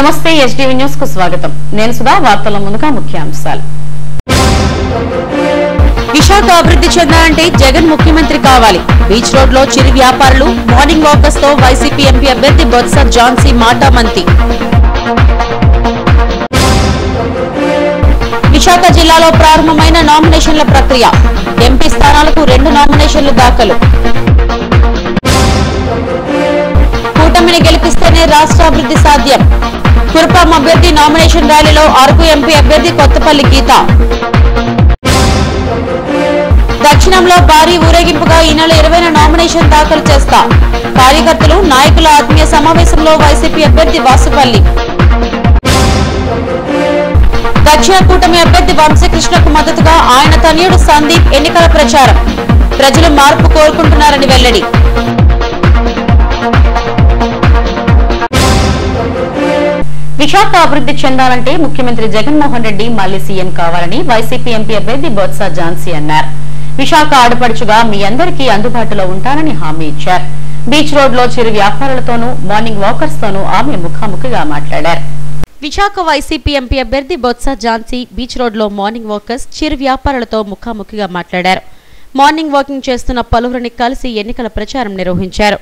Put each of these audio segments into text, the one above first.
నమస్తే STV news కు స్వాగతం. నేను సుధా. వార్తల ముందుగా ముఖ్యాంశాలు. విశాఖ అభివృద్ధి చెందాలంటే జగన్ ముఖ్యమంత్రి కావాలి. బీచ్ రోడ్ లో చిరు వ్యాపారులు మార్నింగ్ వాకర్స్ తో వైసీపీ ఎంపీ అభ్యర్థి బొత్స ఝాన్సీ మాటామంతి. విశాఖ జిల్లాలో ప్రారంభమైన నామినేషన్ల ప్రక్రియ. ఎంపీ స్థానాలకు 2 నామినేషన్లు దాఖలు. కూటమిని గెలిపిస్తేనే రాష్ట్ర అభివృద్ధి సాధ్యం. కురుపాం అభ్యర్థి నామినేషన్ ర్యాలీలో అరకు ఎంపీ అభ్యర్థి కొత్తపల్లి గీత. దక్షిణంలో భారీ ఊరేగింపుగా ఈ నెల 20న నామినేషన్ దాఖలు చేస్తా. కార్యకర్తలు నాయకుల ఆత్మీయ సమావేశంలో వైసీపీ అభ్యర్థి వాసుపల్లి. దక్షిణ కూటమి అభ్యర్థి వంశీకృష్ణకు మద్దతుగా ఆయన తనయుడు సందీప్ ఎన్నికల ప్రచారం. ప్రజలు మార్పు కోరుకుంటున్నారని వెల్లడి. విశాఖ అభివృద్ధి చెందాలంటే ముఖ్యమంత్రి జగన్మోహన్ రెడ్డి మళ్లీ సీఎం కావాలని వైసీపీ ఎంపీ అభ్యర్థి బొత్స ఝాన్సీ అన్నారు. విశాఖ ఆడపడుచుగా మీ అందరికీ అందుబాటులో ఉంటానని హామీ ఇచ్చారు. బీచ్ రోడ్ లో చిరు వ్యాపారులతోనూ మార్నింగ్ వాకర్స్ తోనూ ఆమె ముఖాముఖిగా మాట్లాడారు. విశాఖ వైసీపీ ఎంపీ అభ్యర్థి బొత్స ఝాన్సీ బీచ్ రోడ్ లో మార్నింగ్ వాకర్స్ చిరు వ్యాపారులతో ముఖాముఖిగా మాట్లాడారు. మార్నింగ్ వాకింగ్ చేస్తున్న పలువురిని కలిసి ఎన్నికల ప్రచారం నిర్వహించారు.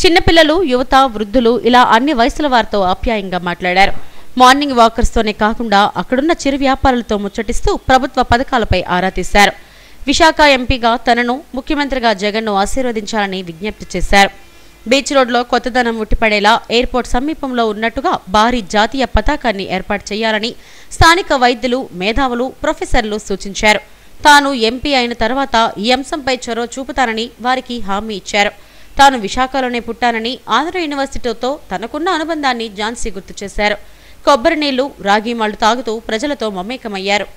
చిన్నపిల్లలు, యువత, వృద్ధులు ఇలా అన్ని వయసుల వారితో ఆప్యాయంగా మాట్లాడారు. మార్నింగ్ వాకర్స్ తోనే కాకుండా అక్కడున్న చిరు వ్యాపారులతో ముచ్చటిస్తూ ప్రభుత్వ పథకాలపై ఆరా తీశారు. విశాఖ ఎంపీగా తనను, ముఖ్యమంత్రిగా జగన్ను ఆశీర్వదించాలని విజ్ఞప్తి చేశారు. బీచ్ రోడ్లో కొత్తదనం ఉట్టిపడేలా ఎయిర్పోర్ట్ సమీపంలో ఉన్నట్టుగా భారీ జాతీయ పతాకాన్ని ఏర్పాటు చేయాలని స్థానిక వైద్యులు, మేధావులు, ప్రొఫెసర్లు సూచించారు. తాను ఎంపీ అయిన తర్వాత ఈ అంశంపై చొరవ చూపుతానని వారికి హామీ ఇచ్చారు. తాను విశాఖలోనే పుట్టానని, ఆంధ్ర యూనివర్సిటీతో తనకున్న అనుబంధాన్ని ఝాన్సీ గుర్తు చేశారు. కొబ్బరి నీళ్లు, రాగి మాళ్లు తాగుతూ ప్రజలతో మమేకమయ్యారు.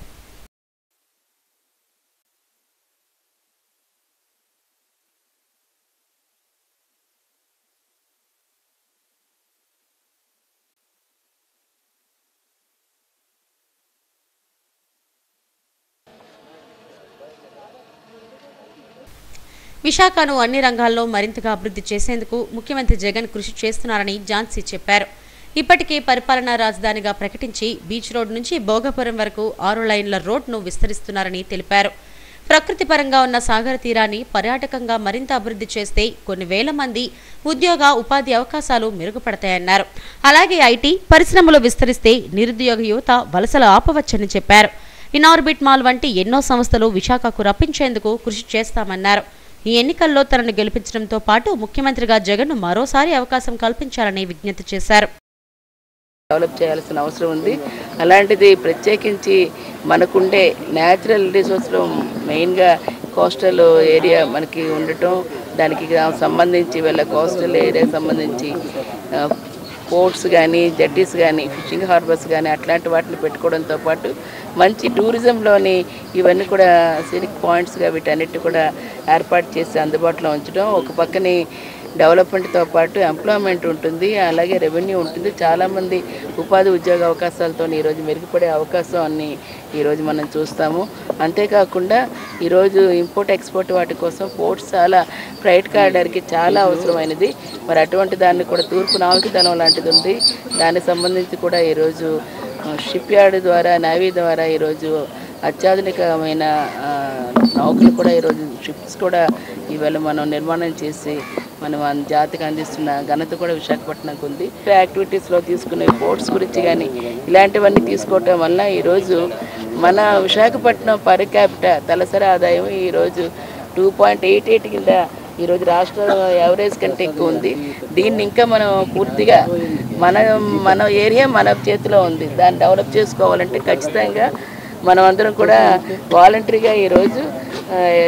విశాఖను అన్ని రంగాల్లో మరింతగా అభివృద్ధి చేసేందుకు ముఖ్యమంత్రి జగన్ కృషి చేస్తున్నారని ఝాన్సీ చెప్పారు. ఇప్పటికే పరిపాలనా రాజధానిగా ప్రకటించి బీచ్ రోడ్ నుంచి భోగపురం వరకు 6 లైన్ల రోడ్ను విస్తరిస్తున్నారని తెలిపారు. ప్రకృతి పరంగా ఉన్న సాగర తీరాన్ని పర్యాటకంగా మరింత అభివృద్ధి చేస్తే కొన్ని వేల మంది ఉద్యోగ, ఉపాధి అవకాశాలు మెరుగుపడతాయన్నారు. అలాగే ఐటీ పరిశ్రమలు విస్తరిస్తే నిరుద్యోగ యువత వలసలు ఆపవచ్చని చెప్పారు. ఇనార్బిట్ మాల్ వంటి ఎన్నో సంస్థలు విశాఖకు రప్పించేందుకు కృషి చేస్తామన్నారు. ఈ ఎన్నికల్లో తనను గెలిపించడంతో పాటు ముఖ్యమంత్రిగా జగన్ను మరోసారి అవకాశం కల్పించాలని విజ్ఞప్తి చేశారు. డెవలప్ చేయాల్సిన అవసరం ఉంది. అలాంటిది ప్రత్యేకించి మనకుండే న్యాచురల్ రిసోర్స్లో మెయిన్గా కోస్టల్ ఏరియా మనకి ఉండటం, దానికి సంబంధించి వీళ్ళ కోస్టల్ ఏరియాకి సంబంధించి పోర్ట్స్ కానీ, జట్టీస్ కానీ, ఫిషింగ్ హార్బర్స్ కానీ అట్లాంటి వాటిని పెట్టుకోవడంతో పాటు మంచి టూరిజంలోని ఇవన్నీ కూడా సీనిక్ పాయింట్స్గా వీటన్నిటి కూడా ఏర్పాటు చేసి అందుబాటులో ఉంచడం, ఒక పక్కని డెవలప్మెంట్తో పాటు ఎంప్లాయ్మెంట్ ఉంటుంది, అలాగే రెవెన్యూ ఉంటుంది. చాలామంది ఉపాధి ఉద్యోగ అవకాశాలతో ఈరోజు మెరుగుపడే అవకాశాన్ని ఈరోజు మనం చూస్తాము. అంతేకాకుండా ఈరోజు ఇంపోర్ట్ ఎక్స్పోర్ట్ వాటి కోసం పోర్ట్స్ చాలా ఫ్రైట్ కారిడార్కి చాలా అవసరమైనది. మరి అటువంటి దాన్ని కూడా తూర్పు నావికదళం లాంటిది ఉంది. దానికి సంబంధించి కూడా ఈరోజు షిప్ యార్డ్ ద్వారా, నేవీ ద్వారా ఈరోజు అత్యాధునికమైన నౌకలు కూడా ఈరోజు షిప్స్ కూడా ఈవేళ మనం నిర్మాణం చేసి మనం జాతికి అందిస్తున్న ఘనత కూడా విశాఖపట్నంకు ఉంది. యాక్టివిటీస్లో తీసుకునే పోర్ట్స్ గురించి కానీ ఇలాంటివన్నీ తీసుకోవటం వల్ల ఈరోజు మన విశాఖపట్నం పర్ క్యాపిటల్ తలసరి ఆదాయం ఈరోజు 2.88 కింద ఈరోజు రాష్ట్ర యావరేజ్ కంటే ఎక్కువ ఉంది. దీన్ని ఇంకా మనం పూర్తిగా మన ఏరియా మన చేతిలో ఉంది. దాన్ని డెవలప్ చేసుకోవాలంటే ఖచ్చితంగా మనం అందరం కూడా వాలంటరీగా ఈరోజు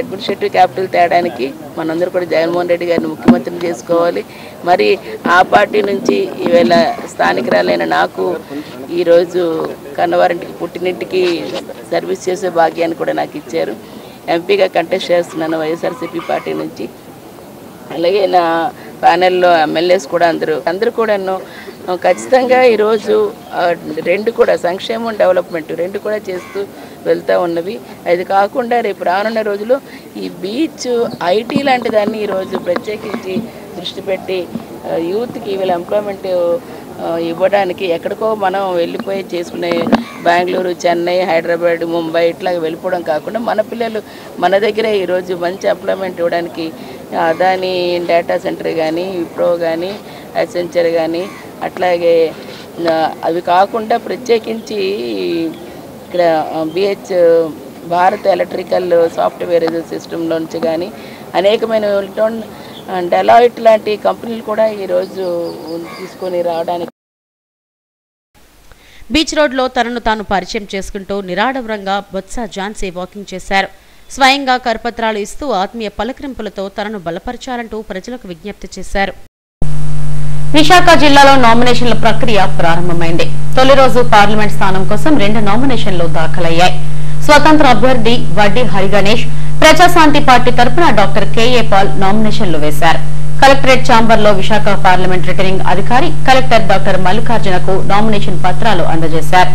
అడ్మినిస్ట్రేటివ్ క్యాపిటల్ తేడానికి మనందరూ కూడా జగన్మోహన్ రెడ్డి గారిని ముఖ్యమంత్రిని చేసుకోవాలి. మరి ఆ పార్టీ నుంచి ఈవేళ స్థానికురాలైన నాకు ఈరోజు కన్నవారింటికి, పుట్టినింటికి సర్వీస్ చేసే భాగ్యాన్ని కూడా నాకు ఇచ్చారు. ఎంపీగా కంటెస్ట్ చేస్తున్నాను వైఎస్ఆర్సీపీ పార్టీ నుంచి. అలాగే నా ప్యానెల్లో ఎమ్మెల్యేస్ కూడా అందరూ కూడాను ఖచ్చితంగా ఈరోజు 2 కూడా సంక్షేమం, డెవలప్మెంట్ 2 కూడా చేస్తూ వెళ్తూ ఉన్నవి. అది కాకుండా రేపు రానున్న రోజుల్లో ఈ బీచ్, ఐటీ లాంటి దాన్ని ఈరోజు ప్రత్యేకించి దృష్టి పెట్టి యూత్కి వీళ్ళ ఎంప్లాయ్మెంట్ ఇవ్వడానికి ఎక్కడికో మనం వెళ్ళిపోయి చేసుకునే బెంగళూరు, చెన్నై, హైదరాబాద్, ముంబై ఇట్లా వెళ్ళిపోవడం కాకుండా మన పిల్లలు మన దగ్గరే ఈరోజు మంచి ఎంప్లాయ్మెంట్ ఇవ్వడానికి అదాని డేటా సెంటర్ కానీ, విప్రో కానీ, అసెంచర్ కానీ, అట్లాగే అవి కాకుండా ప్రత్యేకించి ఇక్కడ భారత్ ఎలక్ట్రికల్ సాఫ్ట్వేర్ సిస్టమ్ నుంచి కానీ అనేకమైన డెలాయిట్ లాంటి కంపెనీలు కూడా ఈరోజు తీసుకొని రావడానికి. బీచ్ రోడ్లో తనను తాను పరిచయం చేసుకుంటూ నిరాడంబరంగా బొత్స ఝాన్సీ వాకింగ్ చేశారు. స్వయంగా కరపత్రాలు ఇస్తూ ఆత్మీయ పలకరింపులతో తనను బలపరచాలంటూ ప్రజలకు విజ్ఞప్తి చేశారు. విశాఖ జిల్లాలో నామినేషన్ల ప్రక్రియ ప్రారంభమైంది. తొలి రోజు పార్లమెంట్ స్థానం కోసం 2 నామినేషన్లు దాఖలయ్యాయి. స్వతంత్ర అభ్యర్థి వడ్డీ హరిగణేష్, ప్రజాశాంతి పార్టీ తరపున డాక్టర్ కెఏ పాల్ నామినేషన్లు వేశారు. కలెక్టరేట్ ఛాంబర్లో విశాఖ పార్లమెంట్ రిటర్నింగ్ అధికారి కలెక్టర్ డాక్టర్ మల్లికార్జునకు నామినేషన్ పత్రాలు అందజేశారు.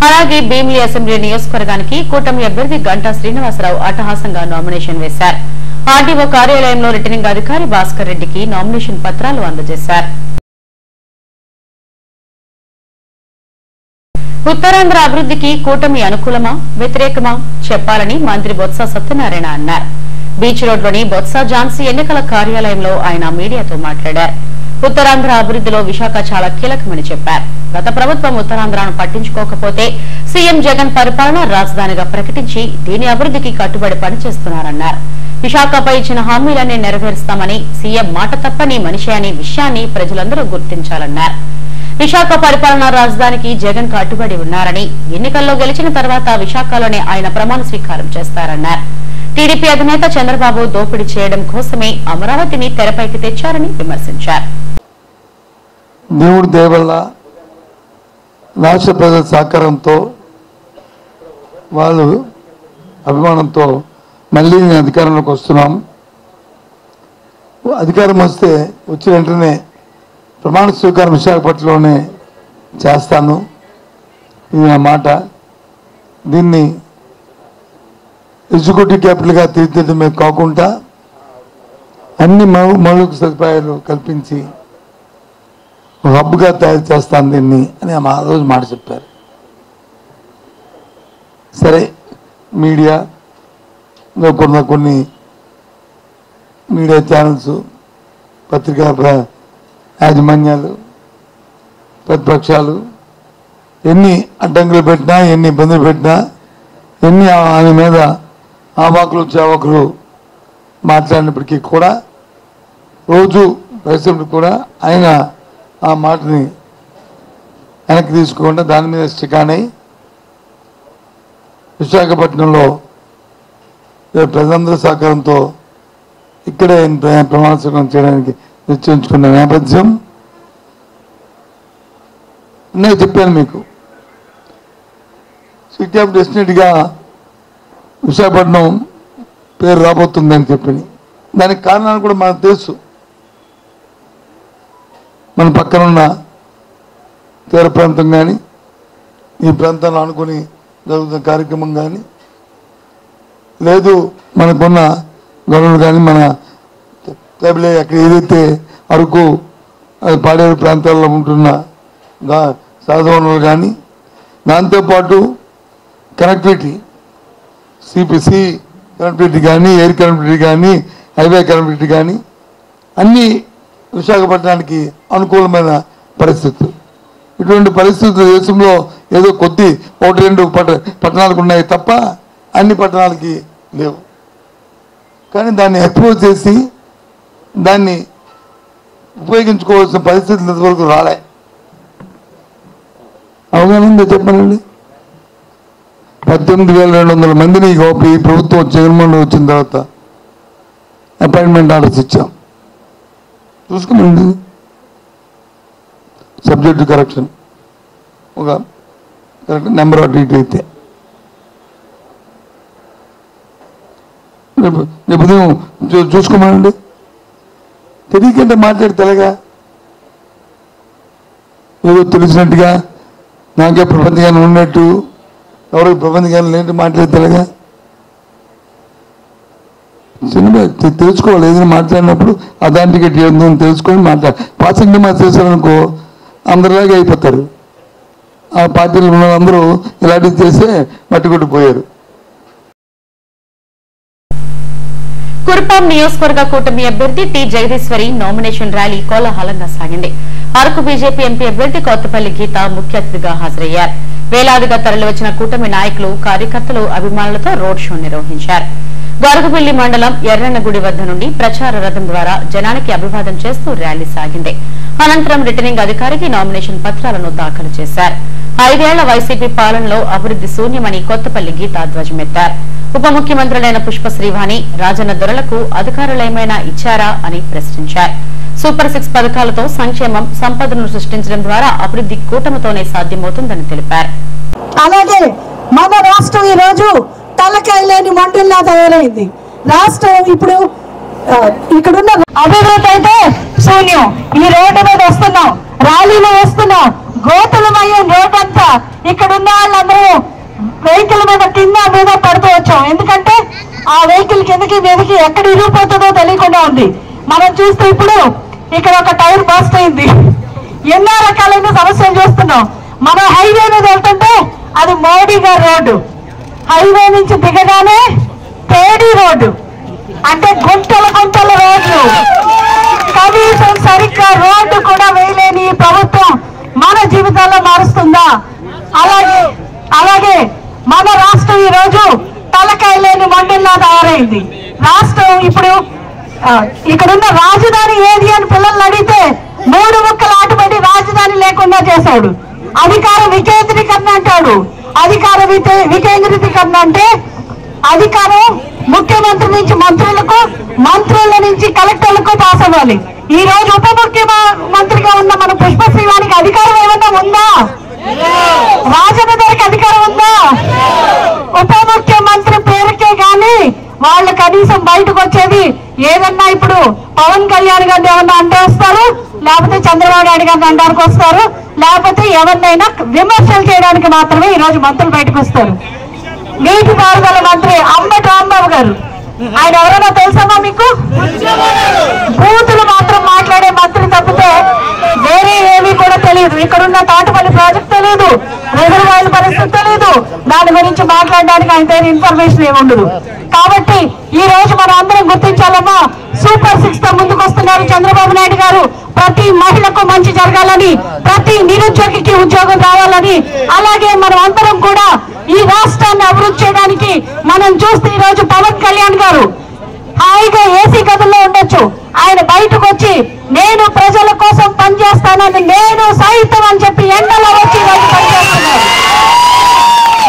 అలాగే భీమిలి అసెంబ్లీ నియోజకవర్గానికి కూటమి అభ్యర్థి గంటా శ్రీనివాసరావు అట్టహాసంగా నామినేషన్ వేశారు. ఆర్డీఓ కార్యాలయంలో రిటర్నింగ్ అధికారి భాస్కర్ రెడ్డికి నామినేషన్ పత్రాలు అందజేశారు. ఉత్తరాంధ్ర అభివృద్ధికి కూటమి అనుకూలమా వ్యతిరేకమా చెప్పాలని మంత్రి బొత్స సత్యనారాయణ అన్నారు. బీచ్ రోడ్లోని బొత్స ఝాన్సీ ఎన్నికల కార్యాలయంలో ఆయన మీడియాతో మాట్లాడారు. ఉత్తరాంధ్ర అభివృద్ధిలో విశాఖ చాలా కీలకమని చెప్పారు. గత ప్రభుత్వం ఉత్తరాంధ్రను పట్టించుకోకపోతే సీఎం జగన్ పరిపాలన రాజధానిగా ప్రకటించి దీని అభివృద్ధికి కట్టుబడి పనిచేస్తున్నారన్నారు. విశాఖపై ఇచ్చిన హామీలన్నీ నెరవేరుస్తామని, సీఎం మాట తప్పని మనిషి అనే విషయాన్ని ప్రజలందరూ గుర్తించాలన్నారు. విశాఖ పరిపాలనా రాజధానికి జగన్ కట్టుబడి ఉన్నారని, ఎన్నికల్లో గెలిచిన తర్వాత విశాఖలోనే ఆయన ప్రమాణ స్వీకారం చేస్తారన్నారు. టీడీపీ అధినేత చంద్రబాబు దోపిడీ చేయడం కోసమే అమరావతిని తెరపైకి తెచ్చారని విమర్శించారు. దేవుడి దయ వల్ల రాష్ట్ర ప్రజల సహకారంతో వాళ్ళు అభిమానంతో మళ్ళీ నేను అధికారంలోకి వస్తున్నాం. అధికారం వస్తే వచ్చి వెంటనే ప్రమాణ స్వీకారం విశాఖపట్నంలోనే చేస్తాను. ఇది నా మాట. దీన్ని ఎగ్జిక్యూటివ్ క్యాపిటల్గా తీర్చిదిద్దడమే కాకుండా అన్ని మౌలిక సదుపాయాలు కల్పించి హబ్గా తయారు చేస్తాను దీన్ని అని ఆ రోజు మాట చెప్పారు. సరే, మీడియా కొన్ని మీడియా ఛానల్స్, పత్రికా యాజమాన్యాలు, ప్రతిపక్షాలు ఎన్ని అడ్డంకులు పెట్టినా, ఎన్ని ఇబ్బందులు పెట్టినా, ఎన్ని ఆయన మీద ఆవాకులు చావకులు మాట్లాడినప్పటికీ కూడా రోజు పరిశ్రమలు కూడా ఆయన ఆ మాటని వెనక్కి తీసుకోకుండా దాని మీద స్టికానై విశాఖపట్నంలో ప్రజలందరి సహకారంతో ఇక్కడే ప్రమాణ స్వీకారం చేయడానికి నిశ్చయించుకున్న నేపథ్యం నేను చెప్పాను మీకు. సిటీ ఆఫ్ డెస్టినేట్గా విశాఖపట్నం పేరు రాబోతుందని చెప్పి దానికి కారణాలు కూడా మనకు తెలుసు. మన పక్కనున్న తీర ప్రాంతం కానీ, ఈ ప్రాంతాన్ని అనుకుని జరుగుతున్న కార్యక్రమం కానీ, లేదు మనకున్న గనులు కానీ, మన అక్కడ ఏదైతే అరకు పాడేరు ప్రాంతాల్లో ఉంటున్న సహజ వనరులు కానీ, దాంతోపాటు కనెక్టివిటీ, సిపిసి కనెక్టివిటీ కానీ, ఎయిర్ కనెక్టివిటీ కానీ, హైవే కనెక్టివిటీ కానీ అన్నీ విశాఖపట్నానికి అనుకూలమైన పరిస్థితులు. ఇటువంటి పరిస్థితులు దేశంలో ఏదో కొద్ది 1-2 పట్టణాలకు ఉన్నాయి తప్ప అన్ని పట్టణాలకి లేవు. కానీ దాన్ని ఎక్స్పోజ్ చేసి దాన్ని ఉపయోగించుకోవాల్సిన పరిస్థితులు ఇంతవరకు రాలే. అవగాహన చెప్పానండి. 18,200 మందిని ఈ ప్రభుత్వం జగన్మోహన్ వచ్చిన తర్వాత అపాయింట్మెంట్ ఆర్డర్స్ ఇచ్చాం. చూసుకోమండి. సబ్జెక్టు కరెక్షన్ ఒక కరెక్ట్ నెంబర్ ఆఫ్ డీట్ అయితే రేపు చూసుకోమనండి. తెలియకంటే మాట్లాడి తెలగా ఏదో తెలిసినట్టుగా నాకే ప్రపంచగానం ఉన్నట్టు ఎవరికి ప్రపంచగానం లేంటి మాట్లాడి తెలగా సినిమా తెలుసుకోవాలి. ఏదైనా మాట్లాడినప్పుడు అథాంటికేట్ ఏందని తెలుసుకొని మాట్లాడాలి. పాసింగ్ డిమాండ్ చేశారనుకో అందరిలాగే అయిపోతారు. ఆ పార్టీలో ఉన్న అందరూ ఇలాంటివి చేసే మట్టుకొట్టిపోయారు. కురుపాం నియోజకవర్గ కూటమి అభ్యర్థి టి జగదీశ్వరి నామినేషన్ ర్యాలీ కోలాహలంగా సాగింది. అరకు బీజేపీ ఎంపీ అభ్యర్థి కొత్తపల్లి గీత ముఖ్య అతిథిగా హాజరయ్యారు. వేలాదిగా తరలివచ్చిన కూటమి నాయకులు, కార్యకర్తలు, అభిమానులతో రోడ్ షో నిర్వహించారు. గరుగుబిల్లి మండలం ఎర్రన్నగుడి వద్ద నుండి ప్రచార రథం ద్వారా జనానికి అభివాదం చేస్తూ ర్యాలీ సాగింది. అనంతరం రిటర్నింగ్ అధికారికి నామినేషన్ పత్రాలను దాఖలు చేశారు. 5 ఏళ్ల వైసీపీ పాలనలో అభివృద్ది శూన్యమని కొత్తపల్లి గీత ధ్వజమెత్తారు. ఉప ముఖ్యమంత్రులైన పుష్ప శ్రీవాణి, రాజన్న దొరలకు అధికారులేమైనా ఇచ్చారా అని ప్రశ్నించారు. సూపర్ 6 పథకాలతో సంక్షేమం, సంపదను సృష్టించడం ద్వారా అభివృద్ది కూటమితోనే సాధ్యమవుతుందని తెలిపారు. అలాగే మన రాష్ట్రం ఈ రోజు తలకాయ లేని మండలిలా తయారైంది. రాష్ట్రం ఇప్పుడు ఇక్కడున్న అభివృద్ధి అయితే శూన్యం. ఈ రోడ్డు మీద వస్తున్నాం, ర్యాలీలో వస్తున్నాం, గోతులమయ్యే రోడ్ అంతా ఇక్కడున్న వాళ్ళందరూ వెహికల్ మీద కింద మీద పడుతూ వచ్చాం. ఎందుకంటే ఆ వెహికల్ కిందకి మీదకి ఎక్కడ ఇరిగిపోతుందో తెలియకుండా ఉంది. మనం చూస్తే ఇప్పుడు ఇక్కడ ఒక టైర్ బస్ట్ అయింది. ఎన్నో రకాలైన సమస్యలు చూస్తున్నాం. మనం హైవే మీద వెళ్తుంటే అది మోడీ గారి రోడ్డు, హైవే నుంచి దిగగానే పేడి రోడ్డు, అంటే గుంటల గుంటల రోడ్లు, కనీసం సరిగ్గా రోడ్డు కూడా వేయలేని ప్రభుత్వం మన జీవితాల్లో మారుస్తుందా? అలాగే మన రాష్ట్రం ఈ రోజు తలకాయ లేని మండలిలా తయారైంది. రాష్ట్రం ఇప్పుడు ఇక్కడున్న రాజధాని ఏది అని పిల్లల్ని అడిగితే 3 ముక్కలు ఆటపడి రాజధాని లేకుండా చేశాడు. అధికార వికేంద్రీకరణ అంటాడు. అధికార వికేంద్రీకరణ అంటే అధికారం ముఖ్యమంత్రి నుంచి మంత్రులకు, మంత్రుల నుంచి కలెక్టర్లకు పాస్ అవ్వాలి. ఈ రోజు ఉప ముఖ్యమంత్రిగా ఉన్న మన పుష్ప శ్రీవాణికి అధికారం ఏమన్నా ఉందా? రాజన్న గారికి అధికారం ఉందా? ఉప ముఖ్యమంత్రి పేరుకే గాని వాళ్ళు కనీసం బయటకు వచ్చేది ఏదన్నా ఇప్పుడు పవన్ కళ్యాణ్ గారిని ఏమన్నా అంటే వస్తారు, లేకపోతే చంద్రబాబు నాయుడు గారిని అంటానికి వస్తారు, లేకపోతే ఎవరినైనా విమర్శలు చేయడానికి మాత్రమే ఈ రోజు మంత్రులు బయటకు వస్తారు. నీటిపారుదల మంత్రి అంబటి రాంబాబు గారు, ఆయన ఎవరైనా తెలుసమ్మా మీకు? బూతులు మాత్రం మాట్లాడే మంత్రి తప్పితే వేరే ఏమీ కూడా తెలియదు. ఇక్కడున్న తాటిపల్లి ప్రాజెక్ట్ తెలియదు, రిజర్వాయర్ పరిస్థితి తెలియదు, దాని గురించి మాట్లాడడానికి ఆయన దగ్గర ఇన్ఫర్మేషన్ ఏమి ఉండదు. కాబట్టి ఈ రోజు మనం అందరం గుర్తించాలమ్మా, సూపర్ 6 తో ముందుకు వస్తున్నారు చంద్రబాబు నాయుడు గారు. ప్రతి మహిళకు మంచి జరగాలని, ప్రతి నిరుద్యోగికి ఉద్యోగం రావాలని, అలాగే మనం అందరం కూడా ఈ రాష్ట్రాన్ని అభివృద్ధి చేయడానికి మనం చూస్తే ఈ రోజు పవన్ కళ్యాణ్ గారు హాయిగా ఏసీ గదుల్లో ఉండొచ్చు, ఆయన బయటకు వచ్చి నేను ప్రజల కోసం పనిచేస్తానని, నేను సైతం అని చెప్పి ఎండలో వచ్చి పనిచేస్తున్నారు.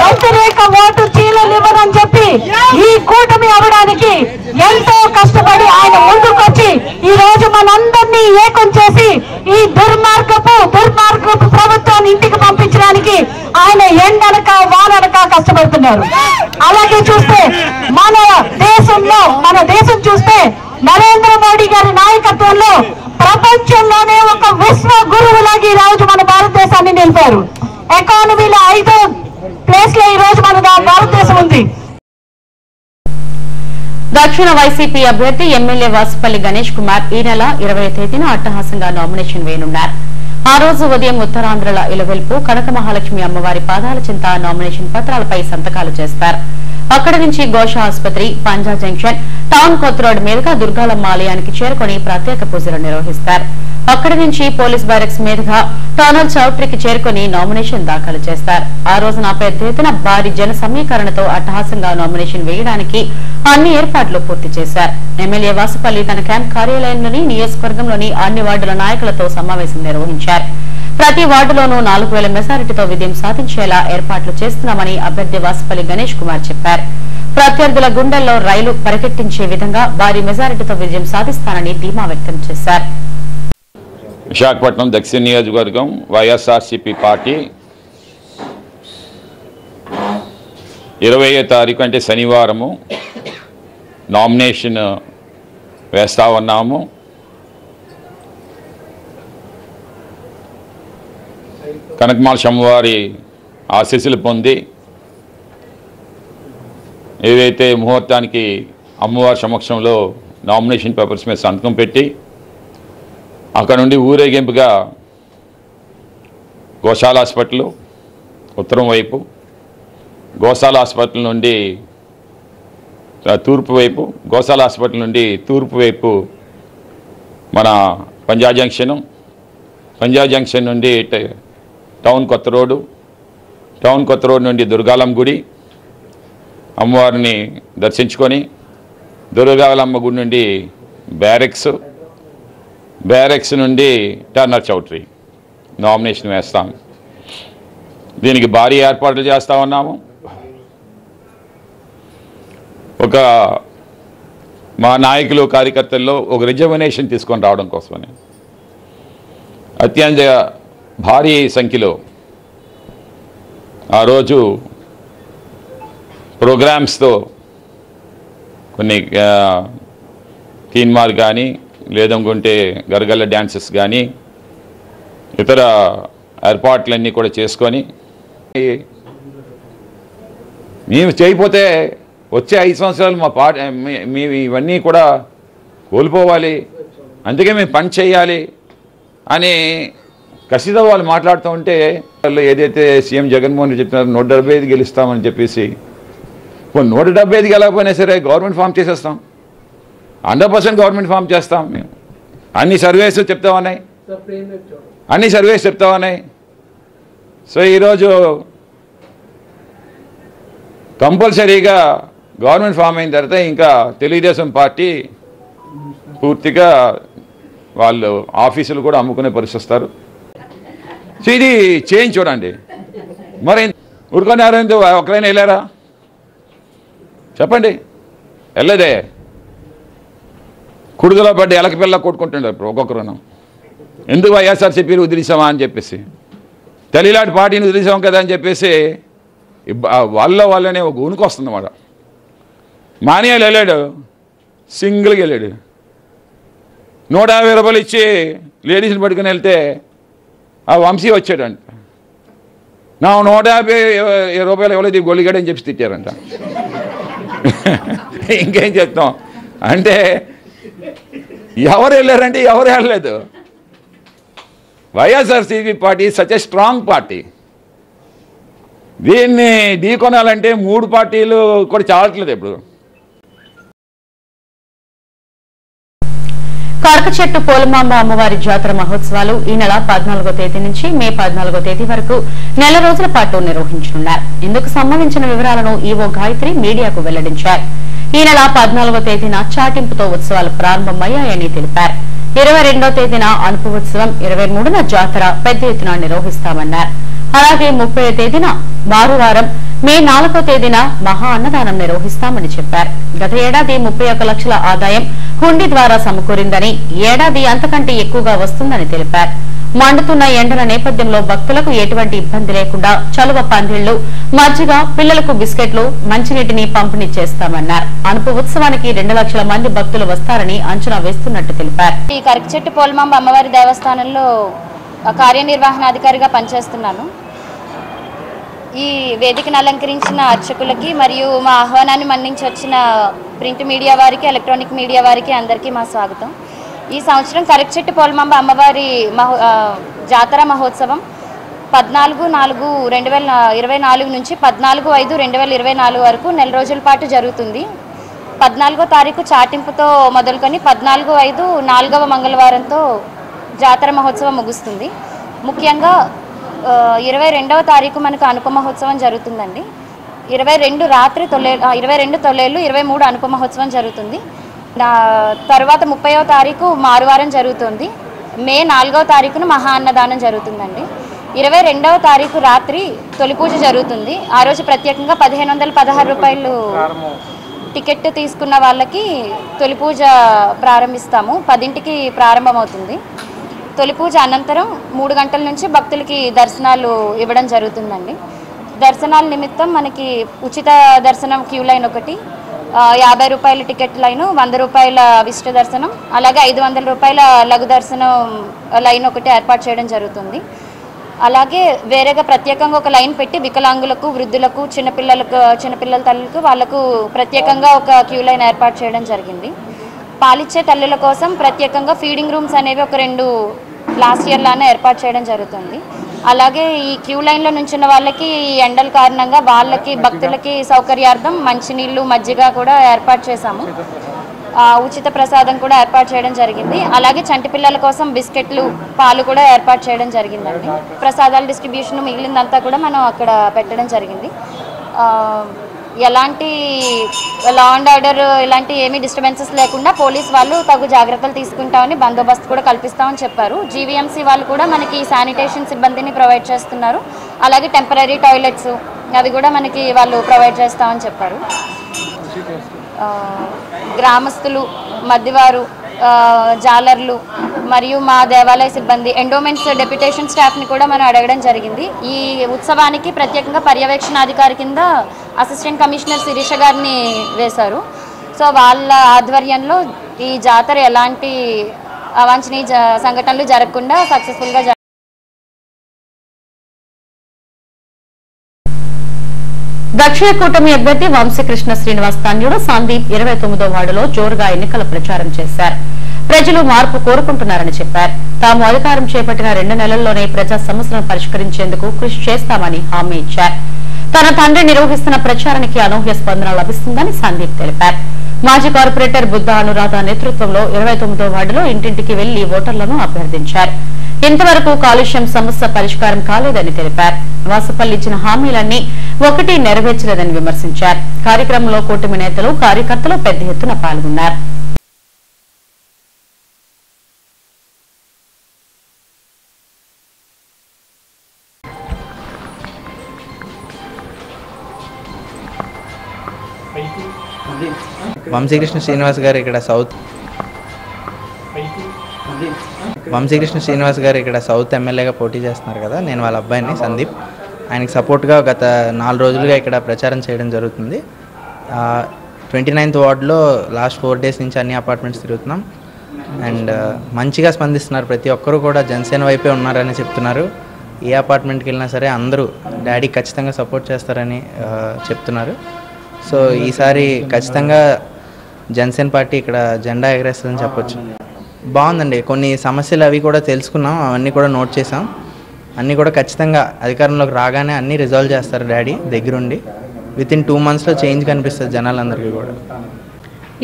వ్యతిరేక ఓటు చీలలు ఇవ్వనని చెప్పి ఈ కూటమి అవ్వడానికి ఎంతో కష్టపడి ఆయన ముందుకొచ్చి ఈ రోజు మనందరినీ ఏకం చేసి ఈ దుర్మార్గపు ప్రభుత్వాన్ని ఇంటికి పంపించడానికి ఆయన ఎండనక వాననక కష్టపడుతున్నారు. అలాగే చూస్తే మన దేశం చూస్తే నరేంద్ర మోడీ గారి నాయకత్వంలో ప్రపంచంలోనే ఒక విశ్వ గురువులాగా ఈ రోజు మన భారతదేశాన్ని నిలిపారు. ఎకానమీలో 5వ ప్లేస్ లో ఈ రోజు మన భారతదేశం ఉంది. దక్షిణ వైసీపీ అభ్యర్థి ఎమ్మెల్యే వాసుపల్లి గణేష్ కుమార్ ఈ నెల 20వ తేదీన అట్టహాసంగా నామినేషన్ వేయనున్నారు. ఆ రోజు ఉదయం ఉత్తరాంధ్రల ఇలవెల్పు కనక మహాలక్ష్మి అమ్మవారి పాదాల చింత నామినేషన్ పత్రాలపై సంతకాలు చేస్తారు. అక్కడి నుంచి ఘోష ఆసుపత్రి, పంజా జంక్షన్, టౌన్ కొత్త రోడ్ మీదుగా దుర్గాలమ్మ ఆలయానికి చేరుకుని ప్రత్యేక పూజలు నిర్వహిస్తారు. అక్కడి నుంచి పోలీస్ బ్యారక్స్ మీదుగా టౌనల్ చౌట్రీకి చేరుకుని నామినేషన్ దాఖలు చేస్తారు. ఆ రోజున పెద్ద ఎత్తున భారీ జన సమీకరణతో అట్టహాసంగా నామినేషన్ వేయడానికి అన్ని ఏర్పాట్లు పూర్తి చేశారు. ఎమ్మెల్యే వాసుపల్లి తన క్యాంప్ కార్యాలయంలోని నియోజకవర్గంలోని అన్ని వార్డుల నాయకులతో సమావేశం నిర్వహించారు. ప్రతి వార్డులోనూ 4000 మెజారిటీతో విజయం సాధించేలా ఏర్పాట్లు చేస్తున్నామని అభ్యర్థి వాసుపల్లి గణేష్ కుమార్ చెప్పారు. ప్రత్యర్థుల గుండెల్లో రైలు పరిగెట్టించే విధంగా భారీ మెజారిటీతో విజయం సాధిస్తానని ధీమా వ్యక్తం చేశారు. విశాఖపట్నం దక్షిణ నియోజకవర్గం వైఎస్ఆర్సీపీ పార్టీ 20వ తారీఖు అంటే శనివారము నామినేషన్ వేస్తా ఉన్నాము. కనకమాల అమ్మవారి ఆశీస్సులు పొంది ఏదైతే ముహూర్తానికి అమ్మవారి సమక్షంలో నామినేషన్ పేపర్స్ మీద సంతకం పెట్టి అక్కడ నుండి ఊరేగింపుగా గోశాల హాస్పిటల్ ఉత్తరం వైపు, గోశాల హాస్పిటల్ నుండి తూర్పు వైపు, గోశాల హాస్పిటల్ నుండి తూర్పు వైపు మన పంజాబ్ జంక్షను, పంజాబ్ జంక్షన్ నుండి టౌన్ కొత్త రోడ్డు, టౌన్ కొత్త రోడ్ నుండి దుర్గాలమ్మ గుడి అమ్మవారిని దర్శించుకొని, దుర్గాలమ్మ గుడి నుండి బ్యారెక్స్ నుండి టర్నర్ చౌటరీ నామినేషన్ వేస్తాం. దీనికి భారీ ఏర్పాట్లు చేస్తూ ఉన్నాము. ఒక మా నాయకులు కార్యకర్తల్లో ఒక రిజర్వేషన్ తీసుకొని రావడం కోసమని అత్యంత భారీ సంఖ్యలో ఆ రోజు ప్రోగ్రామ్స్తో కొన్ని తీన్మార్ కానీ లేదనుకుంటే గరగల్ల డ్యాన్సెస్ కానీ ఇతర ఏర్పాట్లన్నీ కూడా చేసుకొని మేము చేయకపోతే వచ్చే 5 సంవత్సరాలు మా మేము ఇవన్నీ కూడా కోల్పోవాలి, అందుకే మేము పని చేయాలి అని కసితో వాళ్ళు మాట్లాడుతూ ఉంటే ఏదైతే సీఎం జగన్మోహన్ రెడ్డి చెప్తున్నారు 175 గెలుస్తామని చెప్పేసి, 175 గెలకపోయినా సరే గవర్నమెంట్ ఫామ్ చేసేస్తాం, 100% గవర్నమెంట్ ఫామ్ చేస్తాం. మేము అన్ని సర్వేస్ చెప్తా ఉన్నాయి, అన్ని సర్వేస్ చెప్తా ఉన్నాయి. సో ఈరోజు కంపల్సరీగా గవర్నమెంట్ ఫామ్ అయిన తర్వాత ఇంకా తెలుగుదేశం పార్టీ పూర్తిగా వాళ్ళు ఆఫీసులు కూడా అమ్ముకునే పరిస్థితి వస్తారు. సో ఇది చేంజ్ చూడండి. మరి ఊరుకొని ఎవరైనా ఒకరైనా వెళ్ళారా చెప్పండి? వెళ్ళదే. కుడుదల పడ్డ ఎలక పిల్ల కొట్టుకుంటున్నారు ఇప్పుడు ఒక్కొక్కరును. ఎందుకు వైఎస్ఆర్సీపీని వదిలేసామా అని చెప్పేసి, తెలియలాంటి పార్టీని వదిలేసాం కదా అని చెప్పేసి వాళ్ళనే ఒక ఉనికి వస్తుంది అన్నమాట. మానియాలు వెళ్ళాడు, సింగిల్గా వెళ్ళాడు, 150 రూపాయలు ఇచ్చి లేడీస్ని పట్టుకుని వెళ్తే ఆ వంశీ వచ్చాడంట, నా 150 రూపాయలు ఎవరైతే గొల్లిగాడని చెప్పి తిట్టారంట. ఇంకేం చెప్తాం అంటే ఎవరు వెళ్ళారంటే ఎవరు వెళ్ళలేదు. YSRCP party such a strong party. దీన్ని ఢీకొనాలంటే 3 పార్టీలు కూడా చాలట్లేదు. ఇప్పుడు కరకచెట్టు పోలమాంబ అమ్మవారి జాతర మహోత్సవాలు ఈ నెల 14వ తేదీ నుంచి మే 14వ తేదీ వరకు నెల రోజుల పాటు నిర్వహించనున్నారు. ఇందుకు సంబంధించిన వివరాలను ఈవో గాయత్రి మీడియాకు వెల్లడించారు. ఈ నెల 14వ తేదీన చాటింపుతో ఉత్సవాలు ప్రారంభమయ్యాయని తెలిపారు. 22వ తేదీన అనుపు ఉత్సవం, 23న జాతర పెద్ద ఎత్తున నిర్వహిస్తామన్నారు. అలాగే 30వ తేదీన మారువారం, మే 4వ తేదీన మహా అన్నదానం నిర్వహిస్తామని చెప్పారు. గత ఏడాది 31 లక్షల ఆదాయం హుండీ ద్వారా సమకూరిందని, ఈ ఏడాది అంతకంటే ఎక్కువగా వస్తుందని తెలిపారు. మండుతున్న ఎండల నేపథ్యంలో భక్తులకు ఎటువంటి ఇబ్బంది లేకుండా చలువ పందిళ్లు, మజ్జిగ, పిల్లలకు బిస్కెట్లు, మంచినీటిని పంపిణీ చేస్తామన్నారు. అనుపు ఉత్సవానికి 2 లక్షల మంది భక్తులు వస్తారని అంచనా వేస్తున్నట్టు తెలిపారు. ఈ కరకచెట్టు పోలమాంబ అమ్మవారి దేవస్థానంలో కార్యనిర్వహణాధికారిగా పనిచేస్తున్నాను. ఈ వేదికను అలంకరించిన అర్చకులకి మరియు మా ఆహ్వానాన్ని మన్నించి వచ్చిన ప్రింట్ మీడియా వారికి, ఎలక్ట్రానిక్ మీడియా వారికి అందరికీ మా స్వాగతం. ఈ సంవత్సరం కరకచెట్టు పోలమాంబ అమ్మవారి జాతర మహోత్సవం 14/4/2024 నుంచి 14/5/2024 వరకు నెల రోజుల పాటు జరుగుతుంది. 14వ తారీఖు చాటింపుతో మొదలుకొని 14/5 4వ మంగళవారంతో జాతర మహోత్సవం ముగుస్తుంది. ముఖ్యంగా 22వ తారీఖు మనకు అనుప మహోత్సవం జరుగుతుందండి. 22 రాత్రి 22 తొలేళ్ళు, 23 అనుప మహోత్సవం జరుగుతుంది. తర్వాత 30వ తారీఖు మారువారం జరుగుతుంది. మే 4వ తారీఖున మహా అన్నదానం జరుగుతుందండి. 22వ తారీఖు రాత్రి తొలి పూజ జరుగుతుంది. ఆ రోజు ప్రత్యేకంగా 1516 రూపాయలు టికెట్ తీసుకున్న వాళ్ళకి తొలి పూజ ప్రారంభిస్తాము. 10ంటికి ప్రారంభమవుతుంది. తొలి పూజ అనంతరం 3 గంటల నుంచి భక్తులకి దర్శనాలు ఇవ్వడం జరుగుతుందండి. దర్శనాల నిమిత్తం మనకి ఉచిత దర్శనం క్యూ లైన్ ఒకటి, 50 రూపాయల టికెట్ లైను, 100 రూపాయల విశిష్ట దర్శనం, అలాగే 500 రూపాయల లఘు దర్శనం లైన్ ఒకటి ఏర్పాటు చేయడం జరుగుతుంది. అలాగే వేరేగా ప్రత్యేకంగా ఒక లైన్ పెట్టి వికలాంగులకు, వృద్ధులకు, చిన్నపిల్లల తల్లులకు వాళ్ళకు ప్రత్యేకంగా ఒక క్యూ లైన్ ఏర్పాటు చేయడం జరిగింది. పాలిచ్చే తల్లుల కోసం ప్రత్యేకంగా ఫీడింగ్ రూమ్స్ అనేవి ఒక 2 లాస్ట్ ఇయర్ లానే ఏర్పాటు చేయడం జరుగుతుంది. అలాగే ఈ క్యూ లైన్లో నుంచున్న వాళ్ళకి ఈ ఎండల కారణంగా వాళ్ళకి భక్తులకి సౌకర్యార్థం మంచినీళ్ళు మజ్జిగ కూడా ఏర్పాటు చేశాము. ఉచిత ప్రసాదం కూడా ఏర్పాటు చేయడం జరిగింది. అలాగే చంటి పిల్లల కోసం బిస్కెట్లు పాలు కూడా ఏర్పాటు చేయడం జరిగిందండి. ప్రసాదాల డిస్ట్రిబ్యూషన్ మిగిలిందంతా కూడా మనం అక్కడ పెట్టడం జరిగింది. ఎలాంటి లా అండ్ ఆర్డర్ ఇలాంటి ఏమీ డిస్టర్బెన్సెస్ లేకుండా పోలీస్ వాళ్ళు తగు జాగ్రత్తలు తీసుకుంటామని బందోబస్తు కూడా కల్పిస్తామని చెప్పారు. జీవీఎంసీ వాళ్ళు కూడా మనకి శానిటేషన్ సిబ్బందిని ప్రొవైడ్ చేస్తున్నారు. అలాగే టెంపరీ టాయిలెట్స్ అవి కూడా మనకి వాళ్ళు ప్రొవైడ్ చేస్తామని చెప్పారు. గ్రామస్తులు, మధ్యవారు, జాలర్లు మరియు మా దేవాలయ సిబ్బంది, ఎండోమెంట్స్ డెప్యుటేషన్ స్టాఫ్ని కూడా మనం అడగడం జరిగింది. ఈ ఉత్సవానికి ప్రత్యేకంగా పర్యవేక్షణాధికారి కింద అసిస్టెంట్ కమిషనర్ శిరీష గారిని వేశారు. సో వాళ్ళ ఆధ్వర్యంలో ఈ జాతర ఎలాంటి అవాంఛనీయ సంఘటనలు జరగకుండా సక్సెస్ఫుల్గా దక్షిణ కూటమి అభ్యర్థి వంశీకృష్ణ శ్రీనివాస్ తన్యుడు సందీప్ 29వ వార్డులో జోరుగా ఎన్నికల ప్రచారం చేశారు. ప్రజలు మార్పు కోరుకుంటున్నారని చెప్పారు. తాము అధికారం చేపట్టిన 2 నెలల్లోనే ప్రజా సమస్యలను పరిష్కరించేందుకు కృషి చేస్తామని హామీ ఇచ్చారు. తన తండ్రి నిర్వహిస్తున్న ప్రచారానికి అనూహ్య స్పందన లభిస్తుందని సందీప్ తెలిపారు. మాజీ కార్పొరేటర్ బుద్ధ అనురాధ నేతృత్వంలో 29వ వార్డులో ఇంటింటికి వెళ్లి ఓటర్లను అభ్యర్థించారు. ఇంతవరకు కాలుష్యం సమస్య పరిష్కారం కాలేదని తెలిపారు. వాసపల్లి ఇచ్చిన హామీలన్నీ ఒకటి నెరవేర్చలేదని విమర్శించారు. కార్యక్రమంలో కూటమి నేతలు, కార్యకర్తలు పెద్ద ఎత్తున పాల్గొన్నారు. వంశీకృష్ణ శ్రీనివాస్ గారు ఇక్కడ సౌత్ ఎమ్మెల్యేగా పోటీ చేస్తున్నారు కదా. నేను వాళ్ళ అబ్బాయిని సందీప్. ఆయనకి సపోర్ట్గా గత 4 రోజులుగా ఇక్కడ ప్రచారం చేయడం జరుగుతుంది. 29th వార్డులో లాస్ట్ 4 days నుంచి అన్ని అపార్ట్మెంట్స్ తిరుగుతున్నాం. అండ్ మంచిగా స్పందిస్తున్నారు. ప్రతి ఒక్కరూ కూడా జనసేన వైపే ఉన్నారని చెప్తున్నారు. ఏ అపార్ట్మెంట్కి వెళ్ళినా సరే అందరూ డాడీ ఖచ్చితంగా సపోర్ట్ చేస్తారని చెప్తున్నారు. సో ఈసారి ఖచ్చితంగా జనసేన పార్టీ ఇక్కడ జెండా ఎగరేస్తుందని చెప్పొచ్చు. బాగుందండి. కొన్ని సమస్యలు అవి కూడా తెలుసుకున్నాం, అవన్నీ కూడా నోట్ చేసాం. అన్నీ కూడా ఖచ్చితంగా అధికారంలోకి రాగానే అన్నీ రిజాల్వ్ చేస్తారు డాడీ దగ్గరుండి. వితిన్ 2 monthsలో చేంజ్ కనిపిస్తుంది జనాలందరికీ కూడా.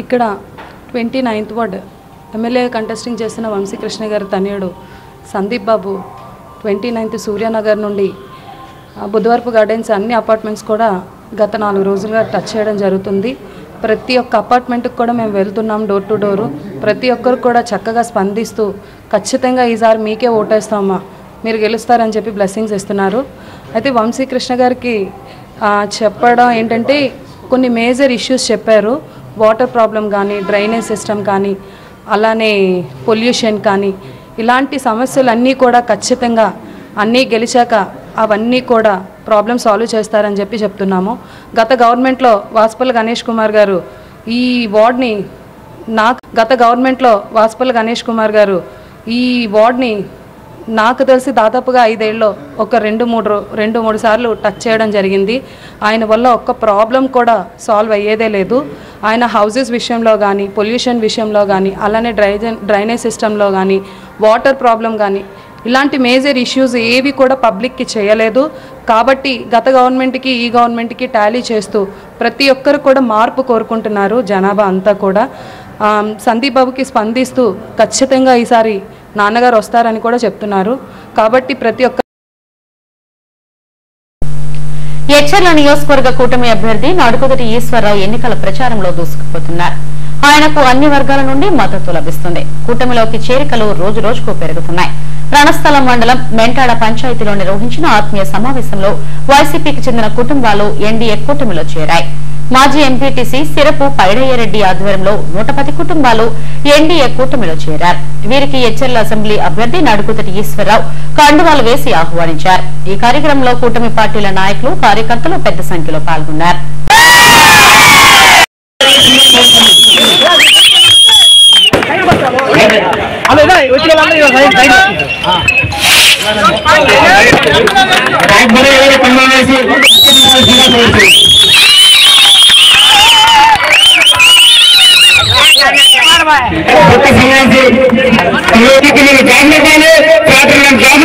ఇక్కడ 29th వార్డ్ ఎమ్మెల్యే కంటెస్టింగ్ చేస్తున్న వంశీకృష్ణ గారి తనయుడు సందీప్ బాబు 29th సూర్యనగర్ నుండి బుధవారపు గార్డెన్స్ అన్ని అపార్ట్మెంట్స్ కూడా గత 4 రోజులుగా టచ్ చేయడం జరుగుతుంది. ప్రతి ఒక్క అపార్ట్మెంట్కి కూడా మేము వెళ్తున్నాం డోర్ టు డోరు. ప్రతి ఒక్కరు కూడా చక్కగా స్పందిస్తూ ఖచ్చితంగా ఈసారి మీకే ఓటేస్తామా, మీరు గెలుస్తారని చెప్పి బ్లెస్సింగ్స్ ఇస్తున్నారు. అయితే వంశీకృష్ణ గారికి చెప్పడం ఏంటంటే కొన్ని మేజర్ ఇష్యూస్ చెప్పారు. వాటర్ ప్రాబ్లం కానీ, డ్రైనేజ్ సిస్టమ్ కానీ, అలానే పొల్యూషన్ కానీ, ఇలాంటి సమస్యలన్నీ కూడా ఖచ్చితంగా అన్నీ గెలిచాక అవన్నీ కూడా ప్రాబ్లమ్ సాల్వ్ చేస్తారని చెప్పి చెప్తున్నాము. గత గవర్నమెంట్లో వాసుపల్లి గణేష్ కుమార్ గారు ఈ వార్డ్ని నాకు తెలిసి దాదాపుగా 5 ఏళ్ళలో ఒక 2-3 సార్లు టచ్ చేయడం జరిగింది. ఆయన వల్ల ఒక్క ప్రాబ్లం కూడా సాల్వ్ అయ్యేదే లేదు. ఆయన హౌసెస్ విషయంలో కానీ, పొల్యూషన్ విషయంలో కానీ, అలానే డ్రైనేజ్ సిస్టంలో కానీ, వాటర్ ప్రాబ్లం కానీ, ఇలాంటి మేజర్ ఇష్యూస్ ఏవి కూడా పబ్లిక్కి చేయలేదు. కాబట్టి గత గవర్నమెంట్కి ఈ గవర్నమెంట్కి టాలీ చేస్తూ ప్రతి ఒక్కరు కూడా మార్పు కోరుకుంటున్నారు జనాభా అంతా కూడా. సందీప్ బాబుకి స్పందిస్తూ ఖచ్చితంగా ఈసారి నాన్నగారు వస్తారని కూడా చెప్తున్నారు. కాబట్టి ప్రతి ఒక్క ఎచ్చర్ల నియోజకవర్గ కూటమి అభ్యర్థి నడుకుదుటి ఈశ్వరరావు ఎన్నికల ప్రచారంలో దూసుకుపోతున్నారు. ఆయనకు అన్ని వర్గాల నుండి మద్దతు లభిస్తుంది. కూటమిలోకి చేరికలు రోజు రోజుకు పెరుగుతున్నాయి. రణస్థలం మండలం మెంటాడ పంచాయతీలో నిర్వహించిన ఆత్మీయ సమావేశంలో వైసీపీకి చెందిన కుటుంబాలు ఎన్డీఏ కూటమిలో చేరాయి. మాజీ ఎంపీటీసీ సిరపు పైడయ్యరెడ్డి ఆధ్వర్యంలో 110 కుటుంబాలు ఎన్డీఏ కూటమిలో చేరారు. వీరికి ఎచ్చర్ల అసెంబ్లీ అభ్యర్థి నడుకుదుటి ఈశ్వరరావు కండువాలు వేసి ఆహ్వానించారు. ఈ కార్యక్రమంలో కూటమి పార్టీల నాయకులు, కార్యకర్తలు పెద్ద సంఖ్యలో పాల్గొన్నారు. జాబ్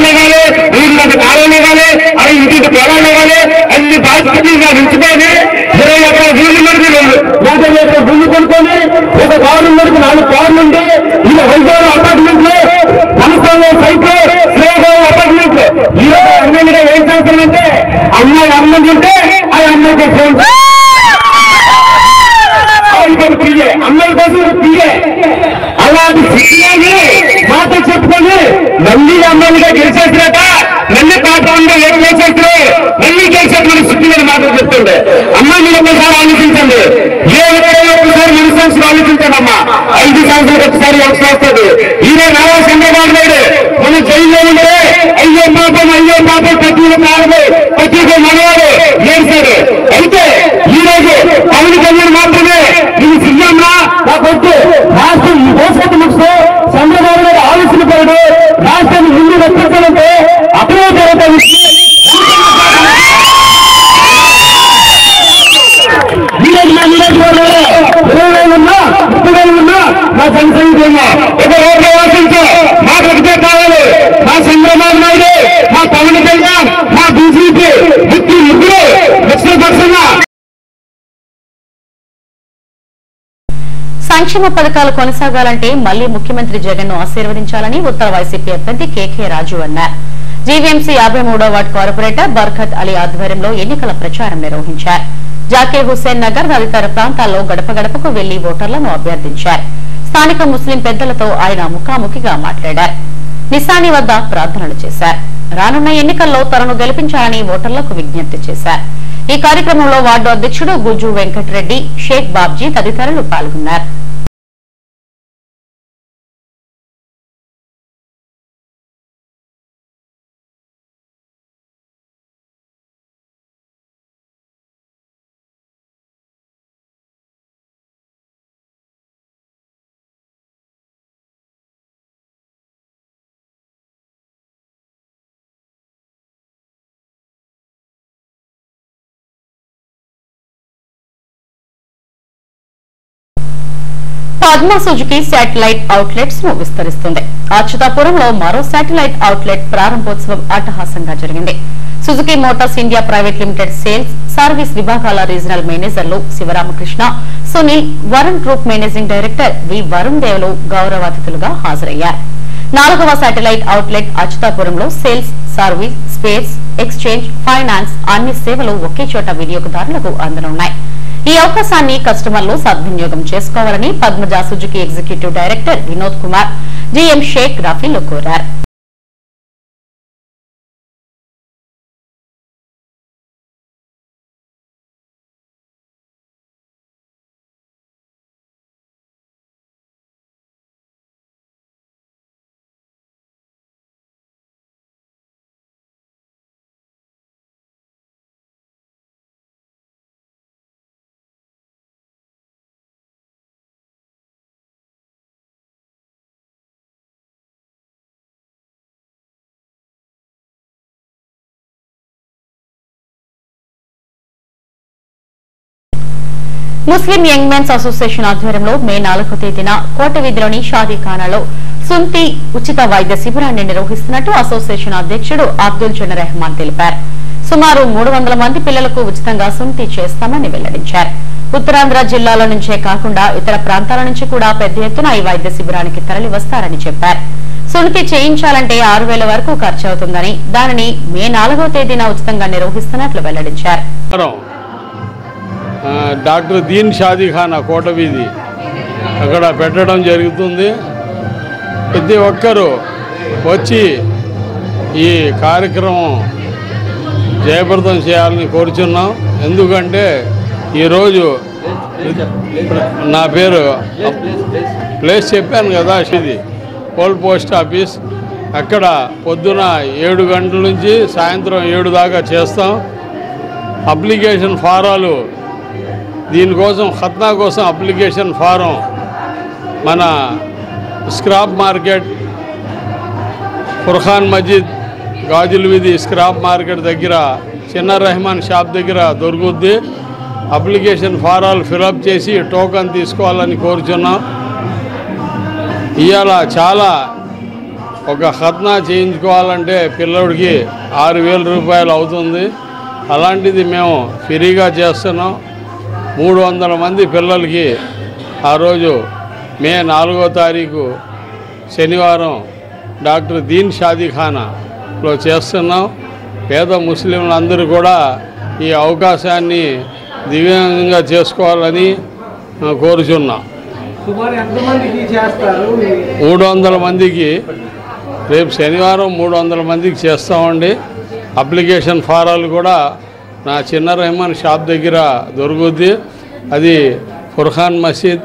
అనుకోని ఒక గవర్నమెంట్ 4 కార్లు ఉండి ఇలా వైజాగ్ అపార్ట్మెంట్ లో మనసులో సైట్లో శ్రేయగావ్ అపార్ట్మెంట్ ఈరోజు ఎమ్మెల్యేగా ఏం చేస్తానంటే అమ్మాయి అమ్మాయి ఉంటే ఆ అమ్మాయికి ఫోన్ పియ్యే అమ్మాయి కోసం పియ్యే అలాంటి శిక్షణని మాతో చెప్పుకొని మళ్ళీ అమ్మాయిగా గెలిచేసినట మళ్ళీ పాత్రలో ఏం చేసేస్తారు మళ్ళీ గెలిచేటువంటి శిక్షణని మాతో చెప్తుండే అమ్మాయి మీరు ఒకసారి ఆలోచించండి ఏ ఒకసారి మనసు ఆలోచించండి అమ్మా 5 సంవత్సరాలు ఒకసారి వస్తుంది ఈయన నారా చంద్రబాబు నాయుడు మన జైల్లో ఉండే అయ్యో పాపం ప్రతి మనవాడు చేశాడు అయితే ఈ రోజు పవన్ కళ్యాణ్ మాత్రమే ఇది సిద్ధంగా నాకొద్దు రాష్ట్రం మోసటి ముఖ్య చంద్రబాబు నాయుడు ఆలోచన పడు రాష్ట్రాన్ని ముందు రక్షించాలంటే అప్పుడే జరుగుతుంది మా సంక్షేమ ఒక రోడ్డు వాసించో మాకు ఒకటే కావాలి మా చంద్రబాబు నాయుడు మా పవన్ కళ్యాణ్ మా బీజేపీ ముగ్గురు దక్షిణపక్షంగా సంక్షేమ పథకాలు కొనసాగాలంటే మళ్లీ ముఖ్యమంత్రి జగన్ ను ఆశీర్వదించాలని ఉత్తర వైసీపీ అభ్యర్థి కేకే రాజు అన్నారు. జీవీఎంసీ 53వ వార్డు కార్పొరేటర్ బర్ఖత్ అలీ ఆధ్వర్యంలో ఎన్నికల ప్రచారం నిర్వహించారు. జాకీర్ హుస్సేన్ నగర్ తదితర ప్రాంతాల్లో గడప గడపకు వెళ్లి ఓటర్లను అభ్యర్థించారు. స్థానిక ముస్లిం పెద్దలతో ఆయన ముఖాముఖిగా మాట్లాడారు. నిశాని వద్ద ప్రార్థనలు చేశారు. రానున్న ఎన్నికల్లో తనను గెలిపించాలని ఓటర్లకు విజ్ఞప్తి చేశారు. ఈ కార్యక్రమంలో వార్డు అధ్యక్షుడు గుజ్జు వెంకటరెడ్డి, షేక్ బాబ్జీ తదితరులు పాల్గొన్నారు. పద్మ సుజుకి శాటిలైట్ అవుట్లెట్స్ ను విస్తరిస్తుంది. అచ్యుతాపురంలో మరో శాటిలైట్ అవుట్లెట్ ప్రారంభోత్సవం అట్టహాసంగా జరిగింది. Suzuki Motors India private limited sales service విభాగాల రీజనల్ మేనేజర్లు Sivaramakrishna, Sunil, Varun group managing director V Varun దేవ్లు గౌరవ అతిథులుగా హాజరయ్యారు. 4వ శాటిలైట్ అవుట్లెట్ అచ్యుతాపురంలో sales, service, space, exchange, finance అన్ని సేవలు ఒకే చోట వినియోగదారులకు అందనున్నాయి. ఈ అవకాశాన్ని కస్టమర్లు సద్వినియోగం చేసుకోవాలని Padmaja Suzuki executive director Vinod Kumar, GM Sheikh రాఫీలు కోరారు. ముస్లిం యంగ్ మెన్స్ అసోసియేషన్ ఆధ్వర్యంలో మే 4వ తేదీన కోటవీధిలోని షాదీఖానాలో సుంతి ఉచిత వైద్య శిబిరాన్ని నిర్వహిస్తున్నట్టు అసోసియేషన్ అధ్యక్షుడు అబ్దుల్ జన్న రెహమాన్ తెలిపారు. సుమారు 300 మంది పిల్లలకు ఉచితంగా సుంతి చేస్తామని వెల్లడించారు. ఉత్తరాంధ్ర జిల్లాల నుంచే కాకుండా ఇతర ప్రాంతాల నుంచి కూడా పెద్ద ఎత్తున ఈ వైద్య శిబిరానికి తరలి వస్తారని చెప్పారు. సుంతి చేయించాలంటే 6,000 వరకు ఖర్చు అవుతుందని, దానిని మే 4వ తేదీన ఉచితంగా నిర్వహిస్తున్నట్లు వెల్లడించారు. డాక్టర్ దీన్ షాదీఖానా కోటవీధి అక్కడ పెట్టడం జరుగుతుంది. ప్రతి ఒక్కరూ వచ్చి ఈ కార్యక్రమం జయప్రదం చేయాలని కోరుచున్నాం. ఎందుకంటే ఈరోజు నా పేరు ప్లేస్ చెప్పాను కదా, ఇది పోల్ పోస్ట్ ఆఫీస్. అక్కడ పొద్దున 7 గంటల నుంచి సాయంత్రం 7 దాకా చేస్తాం. అప్లికేషన్ ఫారాలు దీనికోసం ఖత్నా కోసం అప్లికేషన్ ఫారం మన స్క్రాప్ మార్కెట్, ఫుర్ఖాన్ మజీద్, గాజుల్ వీధి స్క్రాప్ మార్కెట్ దగ్గర చిన్న రెహమాన్ షాప్ దగ్గర దొరుకుద్ది. అప్లికేషన్ ఫారాలు ఫిలప్ చేసి టోకన్ తీసుకోవాలని కోరుచున్నాం. ఇవాళ చాలా ఒక ఖత్నా చేయించుకోవాలంటే పిల్లడికి 6,000 రూపాయలు అవుతుంది. అలాంటిది మేము ఫ్రీగా చేస్తున్నాం. 300 మంది పిల్లలకి ఆ రోజు మే 4వ తారీఖు శనివారం డాక్టర్ దీన్ షాదీఖానాలో చేస్తున్నాం. పేద ముస్లింలందరూ కూడా ఈ అవకాశాన్ని దివ్యంగా చేసుకోవాలని కోరుచున్నాం. 300 మందికి రేపు శనివారం 300 మందికి చేస్తామండి. అప్లికేషన్ ఫారాలు కూడా నా చిన్న రెహమాన్ షాప్ దగ్గర దొరుకుద్ది. అది ఫుర్ఖాన్ మసీద్,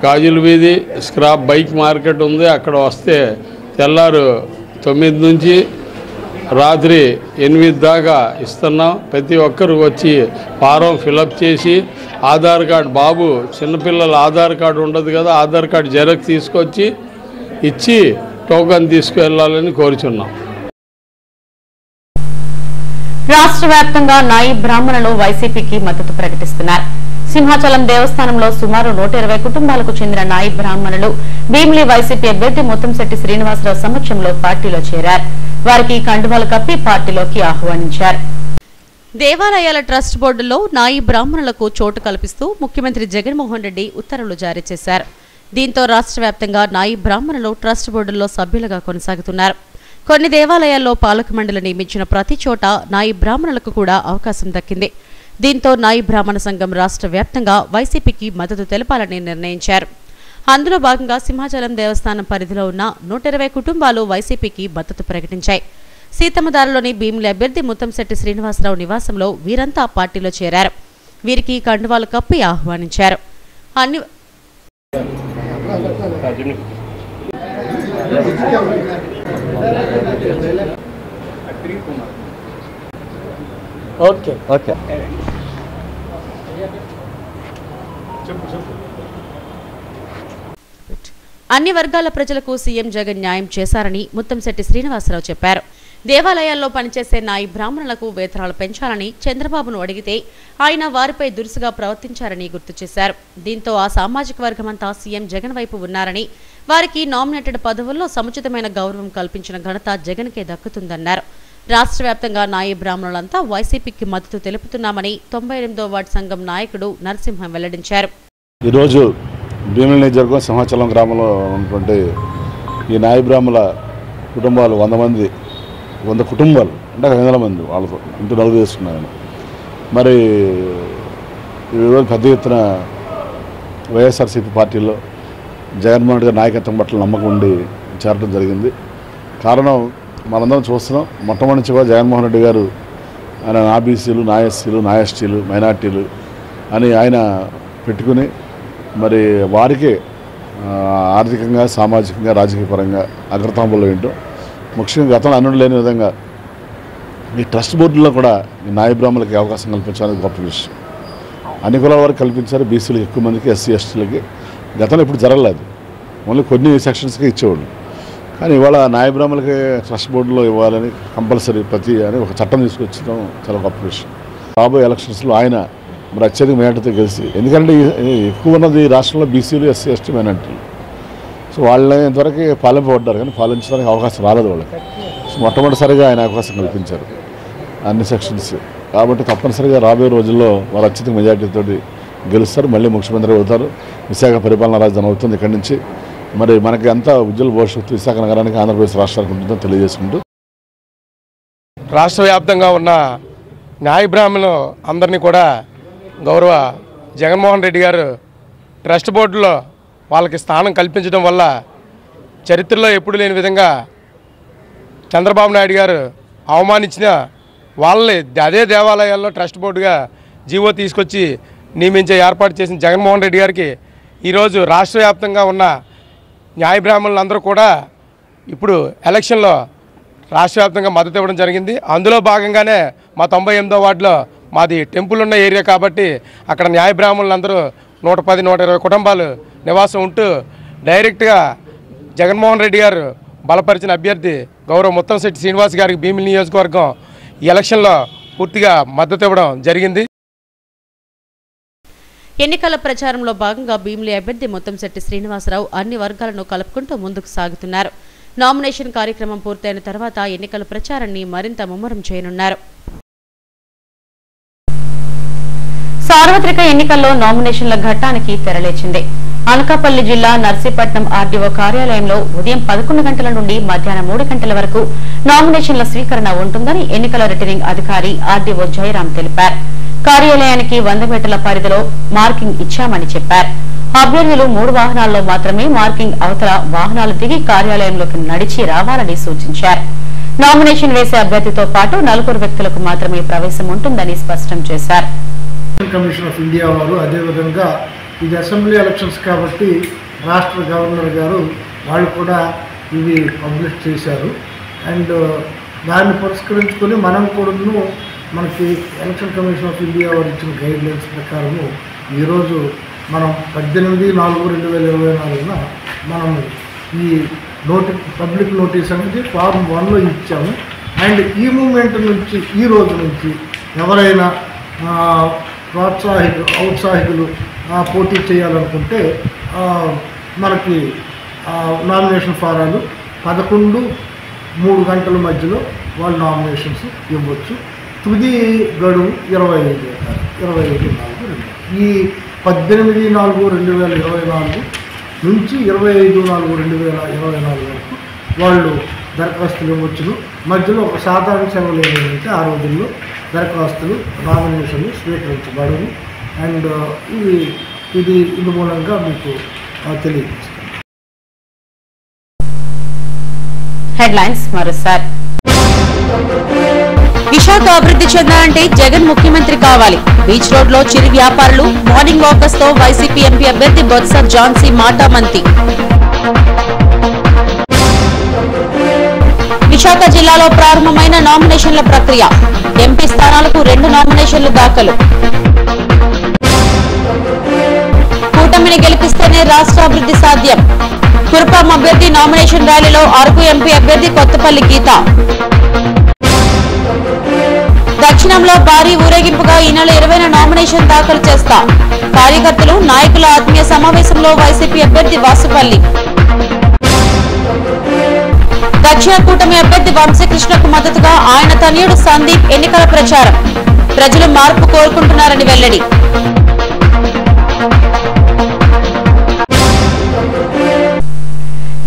గాజుల వీధి, స్క్రాప్ బైక్ మార్కెట్ ఉంది. అక్కడ వస్తే తెల్లారు 9 నుంచి రాత్రి 8 దాకా ఇస్తున్నాం. ప్రతి ఒక్కరు వచ్చి ఫారం ఫిలప్ చేసి ఆధార్ కార్డు, బాబు చిన్నపిల్లల ఆధార్ కార్డు ఉండదు కదా, ఆధార్ కార్డు జెరాక్స్ తీసుకొచ్చి ఇచ్చి టోకన్ తీసుకువెళ్లాలని కోరుచున్నాం. రాష్ట్ర వ్యాప్తంగా నాయి బ్రాహ్మణులు వైసీపీకి మద్దతు ప్రకటిస్తున్నారు. సింహాచలం దేవస్థానంలో సుమారు 120 కుటుంబాలకు చెందిన నాయి బ్రాహ్మణులు భీమిలి వైసీపీ అభ్యర్థి ముత్తంశెట్టి శ్రీనివాసరావు సమక్షంలో పార్టీలో చేరారు. వారికి కండువాలు కప్పి పార్టీలోకి ఆహ్వానించారు. దేవాలయాల ట్రస్ట్ బోర్డులో నాయి బ్రాహ్మణులకు చోటు కల్పిస్తూ ముఖ్యమంత్రి జగన్మోహన్ రెడ్డి ఉత్తర్వులు జారీ చేశారు. దీంతో రాష్ట్ర వ్యాప్తంగా నాయి బ్రాహ్మణులు ట్రస్ట్ బోర్డుల్లో సభ్యులుగా కొనసాగుతున్నారు. కొన్ని దేవాలయాల్లో పాలక మండలి నియమించిన ప్రతి చోట నాయి బ్రాహ్మణులకు కూడా అవకాశం దక్కింది. దీంతో నాయి బ్రాహ్మణ సంఘం రాష్ట్ర వ్యాప్తంగా వైసీపీకి మద్దతు తెలపాలని నిర్ణయించారు. అందులో భాగంగా సింహాచలం దేవస్థానం పరిధిలో ఉన్న 120 కుటుంబాలు వైసీపీకి మద్దతు ప్రకటించాయి. సీతమ్మదారులోని భీమిలి అభ్యర్థి ముత్తంశెట్టి శ్రీనివాసరావు నివాసంలో వీరంతా పార్టీలో చేరారు. వీరికి కండువాలు కప్పి ఆహ్వానించారు. అన్ని వర్గాల ప్రజలకు సీఎం జగన్ న్యాయం చేశారని ముత్తంశెట్టి శ్రీనివాసరావు చెప్పారు. దేవాలయాల్లో పనిచేసే నాయి బ్రాహ్మణులకు వేతనాలు పెంచాలని చంద్రబాబును అడిగితే ఆయన వారిపై దురుసుగా ప్రవర్తించారని గుర్తు చేశారు. దీంతో ఆ సామాజిక వర్గమంతా సీఎం జగన్ వైపు ఉన్నారని, వారికి నామినేటెడ్ పదవుల్లో సముచితమైన గౌరవం కల్పించిన ఘనత జగన్కే దక్కుతుందన్నారు. రాష్ట్ర వ్యాప్తంగా నాయి బ్రాహ్మణులంతా వైసీపీకి మద్దతు తెలుపుతున్నామని 98వ వార్డు సంఘం నాయకుడు నరసింహం వెల్లడించారు. ఈరోజు భీమిలి నియోజకవర్గం సింహాచలం గ్రామంలో ఉన్నటువంటి ఈ నాయి బ్రాహ్మణుల కుటుంబాలు 100 కుటుంబాలు అంటే 500 మంది వాళ్ళతో ఇంటి నలుగురు చేసుకున్నాను. మరి ఈరోజు పెద్ద ఎత్తున వైఎస్ఆర్సీపీ పార్టీలో జగన్మోహన్ రెడ్డి గారి నాయకత్వం పట్ల నమ్మకం ఉండి చేరడం జరిగింది. కారణం మనందరం చూస్తున్నాం. మొట్టమొదటి నుంచి కూడా జగన్మోహన్ రెడ్డి గారు ఆయన నా బీసీలు, నా ఎస్సీలు, నా ఎస్టీలు, మైనార్టీలు అని ఆయన పెట్టుకుని మరి వారికి ఆర్థికంగా, సామాజికంగా, రాజకీయ పరంగా అగ్రతాంబుల్లో ఏంటో ముఖ్యంగా గతంలో అన్నుడు లేని విధంగా ఈ ట్రస్ట్ బోర్డులో కూడా ఈ నాయి బ్రాహ్మణులకి అవకాశం కల్పించాలని గొప్ప విషయం. అన్ని కులాల వారికి కల్పించారు. బీసీలకు ఎక్కువ మందికి, ఎస్సీ ఎస్టీలకి గతంలో ఇప్పుడు జరగలేదు. ఓన్లీ కొన్ని సెక్షన్స్కి ఇచ్చేవాళ్ళు. కానీ ఇవాళ నాయి బ్రాహ్మణులకి ట్రస్ట్ బోర్డులో ఇవ్వాలని కంపల్సరీ అని ఒక చట్టం తీసుకొచ్చడం చాలా గొప్ప విషయం. రాబోయే ఎలక్షన్స్లో ఆయన మరి అత్యధిక మేటతో గెలిచి, ఎందుకంటే ఎక్కువ ఉన్నది రాష్ట్రంలో బీసీలు, ఎస్సీ ఎస్టీ మైనార్టీలు. సో వాళ్ళని ఇంతవరకు పాలింపబడ్డారు కానీ పాలించడానికి అవకాశం రాలేదు వాళ్ళకి. సో మొట్టమొదటిసారిగా ఆయన అవకాశం కల్పించారు అన్ని సెక్షన్స్. కాబట్టి తప్పనిసరిగా రాబోయే రోజుల్లో వాళ్ళు అత్యధిక మెజార్టీతో గెలుస్తారు, మళ్ళీ ముఖ్యమంత్రి అవుతారు. విశాఖ పరిపాలనా రాజధాని అవుతుంది ఇక్కడి నుంచి. మరి మనకి అంతా ఉజ్వల భవిష్యత్తు విశాఖ నగరానికి, ఆంధ్రప్రదేశ్ రాష్ట్రానికి ఉంటుందని తెలియజేసుకుంటూ రాష్ట్ర వ్యాప్తంగా ఉన్న న్యాయ బ్రాహ్మణులు అందరినీ కూడా గౌరవ జగన్మోహన్ రెడ్డి గారు ట్రస్ట్ బోర్డులో వాళ్ళకి స్థానం కల్పించడం వల్ల చరిత్రలో ఎప్పుడు లేని విధంగా చంద్రబాబు నాయుడు గారు అవమానించిన వాళ్ళని అదే దేవాలయాల్లో ట్రస్ట్ బోర్డుగా జీవో తీసుకొచ్చి నియమించే ఏర్పాటు చేసిన జగన్మోహన్ రెడ్డి గారికి ఈరోజు రాష్ట్ర వ్యాప్తంగా ఉన్న న్యాయ బ్రాహ్మణులందరూ కూడా ఇప్పుడు ఎలక్షన్లో రాష్ట్ర వ్యాప్తంగా మద్దతు ఇవ్వడం జరిగింది. అందులో భాగంగానే మా 98వ వార్డులో మాది టెంపుల్ ఉన్న ఏరియా కాబట్టి అక్కడ న్యాయ బ్రాహ్మణులందరూ 110, 120 కుటుంబాలు నివాసం ఉంటూ డైరెక్ట్గా జగన్మోహన్ రెడ్డి గారు బలపరిచిన అభ్యర్థి గౌరవ ముత్తంశెట్టి శ్రీనివాస్ గారికి భీమిలి నియోజకవర్గం ఈ ఎలక్షన్లో పూర్తిగా మద్దతు ఇవ్వడం జరిగింది. ఎన్నికల ప్రచారంలో భాగంగా భీమిలి అభ్యర్థి ముత్తంశెట్టి శ్రీనివాసరావు అన్ని వర్గాలను కలుపుకుంటూ ముందుకు సాగుతున్నారు. నామినేషన్ కార్యక్రమం పూర్తయిన తర్వాత ఎన్నికల ప్రచారాన్ని మరింత ముమ్మరం చేయనున్నారు. సార్వత్రిక ఎన్నికల్లో నామినేషన్ల ఘట్టానికి తెరలేచింది. అనకాపల్లి జిల్లా నర్సీపట్నం ఆర్డీఓ కార్యాలయంలో ఉదయం 11 గంటల నుండి మధ్యాహ్నం 3 గంటల వరకు నామినేషన్ల స్వీకరణ ఉంటుందని ఎన్నికల రిటర్నింగ్ అధికారి ఆర్డీఓ జయరాం తెలిపారు. కార్యాలయానికి 100 మీటర్ల పరిధిలో మార్కింగ్ ఇచ్చామని చెప్పారు. అభ్యర్థులు 3 వాహనాల్లో మాత్రమే మార్కింగ్ అవతల వాహనాలు దిగి కార్యాలయంలోకి నడిచి రావాలని సూచించారు. నామినేషన్ వేసే అభ్యర్థితో పాటు 4 వ్యక్తులకు మాత్రమే ప్రవేశం ఉంటుందని స్పష్టం చేశారు. కమిషన్ ఆఫ్ ఇండియా వారు అదేవిధంగా ఇది అసెంబ్లీ ఎలక్షన్స్ కాబట్టి రాష్ట్ర గవర్నర్ గారు వాళ్ళు కూడా ఇవి పబ్లిష్ చేశారు. అండ్ దాన్ని పురస్కరించుకొని మనం కూడాను మనకి ఎలక్షన్ కమిషన్ ఆఫ్ ఇండియా వారు ఇచ్చిన గైడ్లైన్స్ ప్రకారము ఈరోజు మనం 18/4/2024 మనము ఈ పబ్లిక్ నోటీస్ అనేది ఫార్మ్ 1లో ఇచ్చాము. అండ్ ఈ మూమెంట్ నుంచి ఈ రోజు నుంచి ఎవరైనా ఔత్సాహికులు పోటీ చేయాలనుకుంటే మనకి నామినేషన్ ఫారాలు 11-3 గంటల మధ్యలో వాళ్ళు నామినేషన్స్ ఇవ్వచ్చు. తుది గడువు 25/4/2024. ఈ 18/4/2024 నుంచి 25/4/2024 వరకు వాళ్ళు దరఖాస్తులు ఇవ్వచ్చును. మధ్యలో ఒక సాధారణ సెలవులు ఏమైతే ఆ రోజుల్లో దరఖాస్తులు నామినేషన్లు స్వీకరించబడవు. అండ్ ఇది మూలంగా మీకు తెలియజేస్తాను. హెడ్లైన్స్ మరోసారి. విశాఖ అభివృద్ధి చెందాలంటే జగన్ ముఖ్యమంత్రి కావాలి. బీచ్ రోడ్ లో చిరు వ్యాపారులు మార్నింగ్ వాకర్స్ తో వైసీపీ ఎంపీ అభ్యర్థి బొత్స ఝాన్సీ మాటామంతి. విశాఖ జిల్లాలో ప్రారంభమైన నామినేషన్ల ప్రక్రియ. ఎంపీ స్థానాలకు 2 నామినేషన్లు దాఖలు. కూటమిని గెలిపిస్తేనే రాష్ట్ర అభివృద్ధి సాధ్యం. కురుపాం అభ్యర్థి నామినేషన్ ర్యాలీలో అరకు ఎంపీ అభ్యర్థి కొత్తపల్లి గీత. దక్షిణంలో భారీ ఊరేగింపుగా ఈ నెల 20న నామినేషన్ దాఖలు చేస్తా. కార్యకర్తలు నాయకుల ఆత్మీయ సమావేశంలో వైసీపీ అభ్యర్థి వాసుపల్లి. దక్షిణ కూటమి అభ్యర్థి వంశీకృష్ణకు మద్దతుగా ఆయన తనయుడు సందీప్ ఎన్నికల ప్రచారం. ప్రజలు మార్పు కోరుకుంటున్నారని వెల్లడి.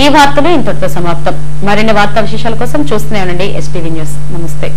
ఈ వార్తలు ఇంతటితో సమాప్తం. మరిన్ని వార్తా విశేషాల కోసం చూస్తూనే ఉండండి STV న్యూస్. నమస్తే.